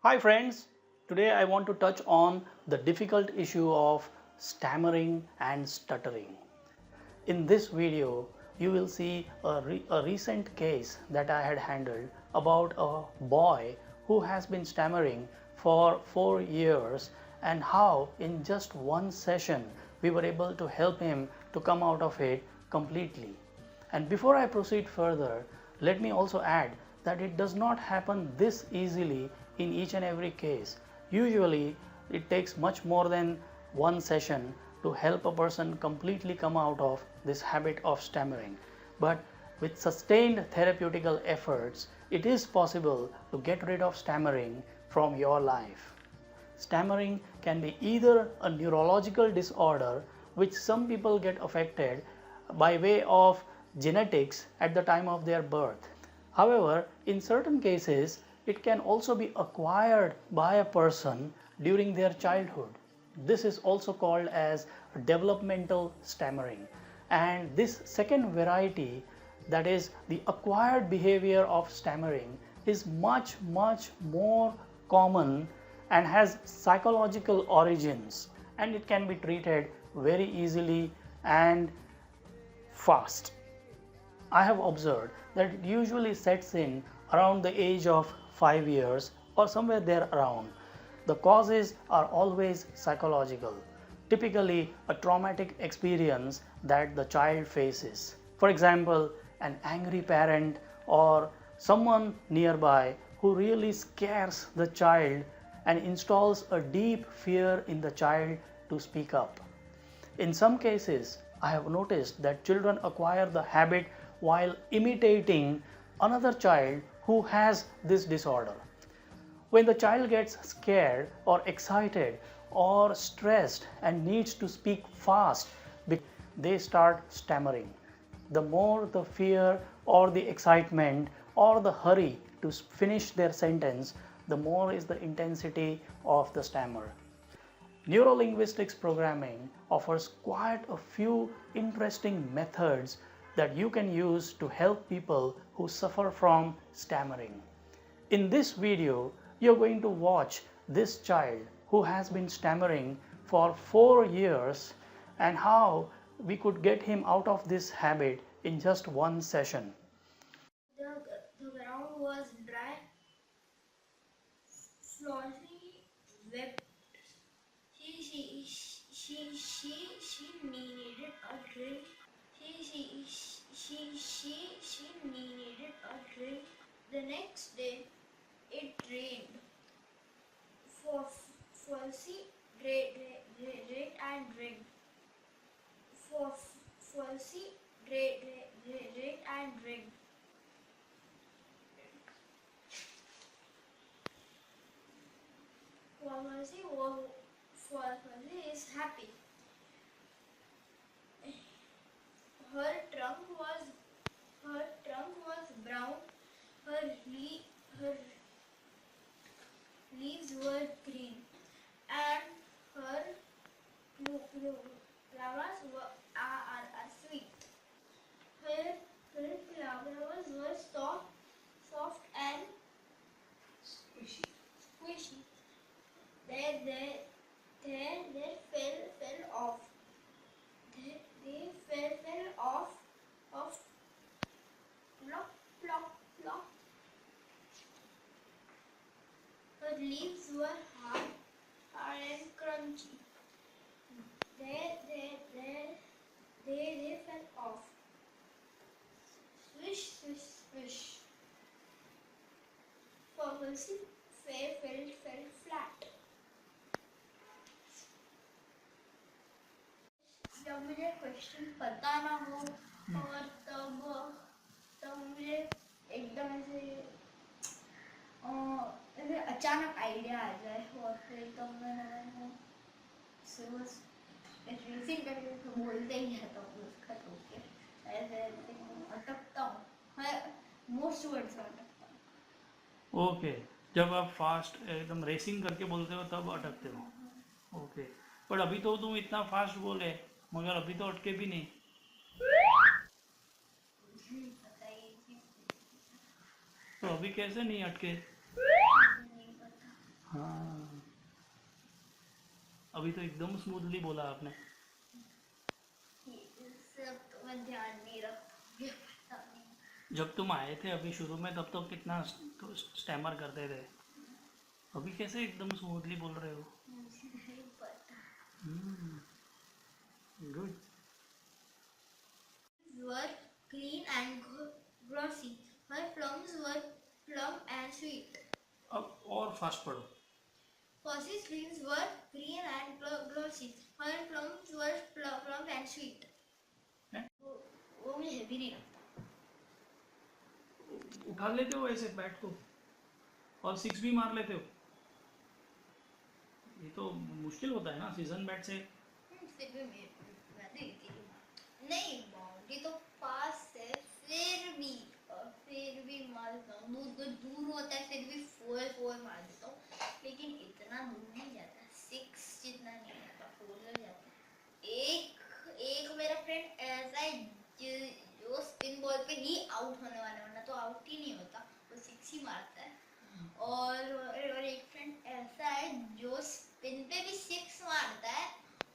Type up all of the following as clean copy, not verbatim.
Hi friends, today I want to touch on the difficult issue of stammering and stuttering. In this video, you will see a recent case that I had handled about a boy who has been stammering for 4 years and how in just one session we were able to help him to come out of it completely. And before I proceed further, let me also add that it does not happen this easily in each and every case. Usually it takes much more than one session to help a person completely come out of this habit of stammering. But with sustained therapeutical efforts, it is possible to get rid of stammering from your life. Stammering can be either a neurological disorder, which some people get affected by way of genetics at the time of their birth. However, in certain cases, it can also be acquired by a person during their childhood. This is also called as developmental stammering. And this second variety, that is the acquired behavior of stammering, is much more common and has psychological origins, and it can be treated very easily and fast. I have observed that it usually sets in around the age of 5 years or somewhere there around. The causes are always psychological, typically a traumatic experience that the child faces. For example, an angry parent or someone nearby who really scares the child and installs a deep fear in the child to speak up. In some cases, I have noticed that children acquire the habit while imitating another child who has this disorder. When the child gets scared or excited or stressed and needs to speak fast, they start stammering. The more the fear or the excitement or the hurry to finish their sentence, the more is the intensity of the stammer. Neuro-linguistics programming offers quite a few interesting methods that you can use to help people who suffer from stammering. In this video, you're going to watch this child who has been stammering for 4 years and how we could get him out of this habit in just one session. The ground was dry, flossy, wet. She needed a drink. She needed a drink. The next day, it rained. Fussy, drink and drink. Fussy, drink and drink. Fussy is happy. Her trunk was brown. Her leaves were green, and her flowers are sweet. Her flowers were soft and squishy. They fell off. They fell off. Plop, plop, plop. Her leaves were hard and crunchy. They fell off. Swish, swish, swish. Fussy fell flat. जब मुझे question पता ना हो और तब मुझे एकदम ऐसे अचानक आइडिया आ जाए और फिर तब मैं रेसिंग करके तो बोलते ही है तो उसका तो ऐसे अटकता हूँ मैं मोस्ट वर्ड्स अटकता हूँ. ओके, जब आप फास्ट एकदम रेसिंग करके बोलते हो तब अटकते हो. ओके, पर अभी तो तुम इतना फास्ट बोले मगर अभी तो अटके भी नहीं. तो अभी कैसे नहीं अटके? नहीं पता. अभी तो एकदम स्मूथली बोला आपने। ये सब तो मैं ध्यान नहीं रखता, ये पता नहीं। जब तुम आए थे अभी शुरू में तब तो कितना स्टैमर करते थे, अभी कैसे एकदम स्मूथली बोल रहे हो? मुझे नहीं पता। Good. Were clean and glossy. Her plums were plump and sweet. अब और फास्ट पढ़ो। Fossy's greens were green and glossy. Her plums were plump and sweet. वो मुझे हेवी नहीं लगता। उठा लेते हो ऐसे बैट को और 6 भी मार लेते हो, ये तो मुश्किल होता है ना सीजन बैट से। फिर भी मैं तो इजीली नहीं, बाउंड्री तो पास है, फिर भी मार देता हूँ। दूर होता है फिर भी 4 मार देता हूँ, लेकिन इतना दूर नहीं जाता, 6 जितना नहीं जाता, 4 जाता है। एक मेरा फ्रेंड ऐसा है जो स्पिन बॉल पे ही आउट होने वाला, वरना तो आउट ही नहीं होता, वो 6 ही मारता है। और एक फ्रेंड ऐसा है जो स्पिन पे भी 6 मारता है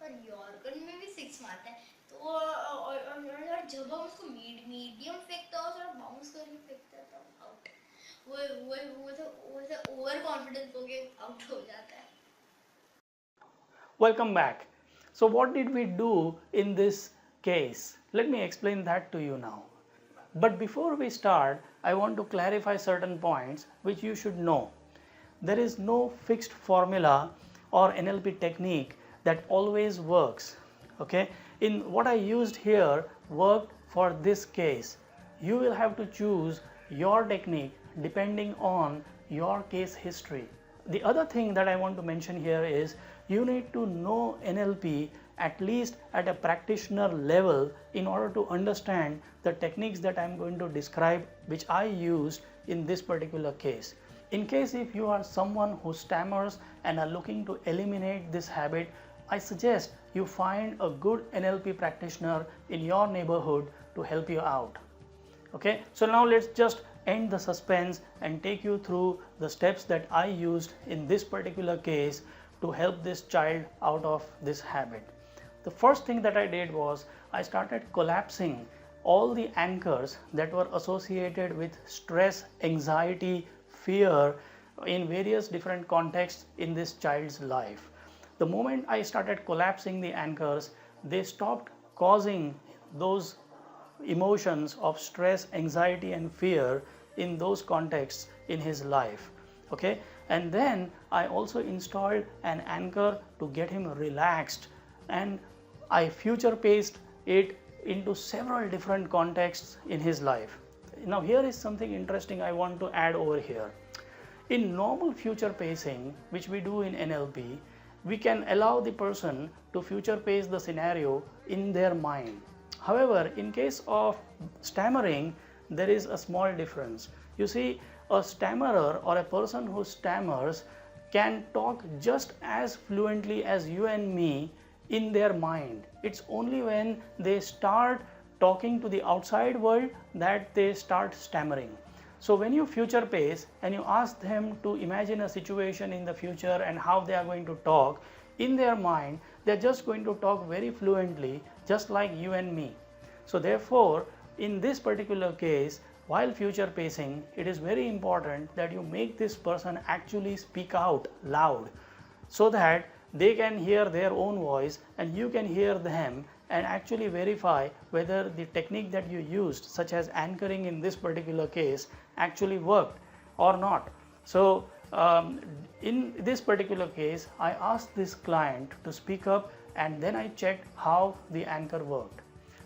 और यॉर्कर में भी 6 मारता है। तो और जब हम उसको मीडियम फेंकता हो, थोड़ा बाउंस करके फेंकता है तो आउट। वो तो ओवर कॉन्फिडेंस हो के आउट हो जाता है। Welcome back. So what did we do in this case? Let me explain that to you now. But before we start, I want to clarify certain points which you should know. There is no fixed formula or NLP technique that always works. Okay, in what I used here worked for this case. You will have to choose your technique depending on your case history. The other thing that I want to mention here is you need to know NLP at least at a practitioner level in order to understand the techniques that I am going to describe, which I used in this particular case. In case if you are someone who stammers and are looking to eliminate this habit, I suggest you find a good NLP practitioner in your neighborhood to help you out. Okay, so now let's just end the suspense and take you through the steps that I used in this particular case to help this child out of this habit. The first thing that I did was I started collapsing all the anchors that were associated with stress, anxiety, fear in various different contexts in this child's life. The moment I started collapsing the anchors, they stopped causing those emotions of stress, anxiety and fear in those contexts in his life. Okay, and then I also installed an anchor to get him relaxed, and I future paced it into several different contexts in his life. Now here is something interesting I want to add over here. In normal future pacing, which we do in NLP, we can allow the person to future pace the scenario in their mind. However, in case of stammering, there is a small difference. You see, a stammerer or a person who stammers can talk just as fluently as you and me in their mind. It's only when they start talking to the outside world that they start stammering. So when you future pace and you ask them to imagine a situation in the future and how they are going to talk, in their mind they are just going to talk very fluently, just like you and me. So therefore, in this particular case, while future pacing, it is very important that you make this person actually speak out loud so that they can hear their own voice and you can hear them and actually verify whether the technique that you used, such as anchoring in this particular case, actually worked or not. So in this particular case, I asked this client to speak up and then I checked how the anchor worked.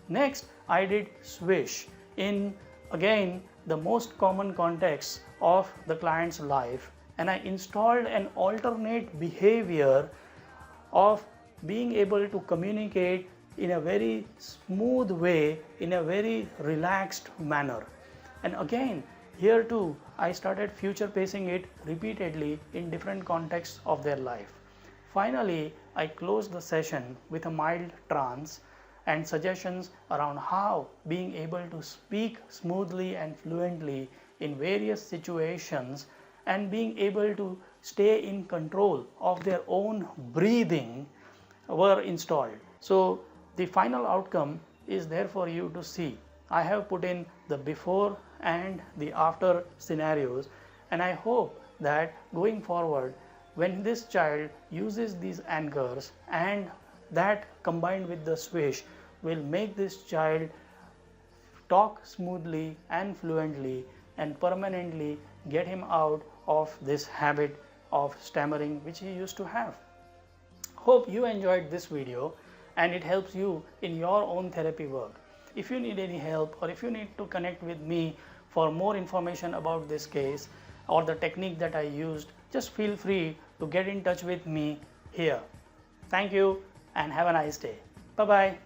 Next, I did swish in again the most common context of the client's life, and I installed an alternate behavior of being able to communicate in a very smooth way, in a very relaxed manner. And again, here too, I started future pacing it repeatedly in different contexts of their life. Finally, I closed the session with a mild trance and suggestions around how being able to speak smoothly and fluently in various situations and being able to stay in control of their own breathing were installed. So the final outcome is there for you to see. I have put in the before and the after scenarios, and I hope that going forward, when this child uses these anchors, and that combined with the swish will make this child talk smoothly and fluently and permanently get him out of this habit of stammering which he used to have. Hope you enjoyed this video and it helps you in your own therapy work. If you need any help, or if you need to connect with me for more information about this case or the technique that I used, just feel free to get in touch with me here. Thank you and have a nice day. Bye bye.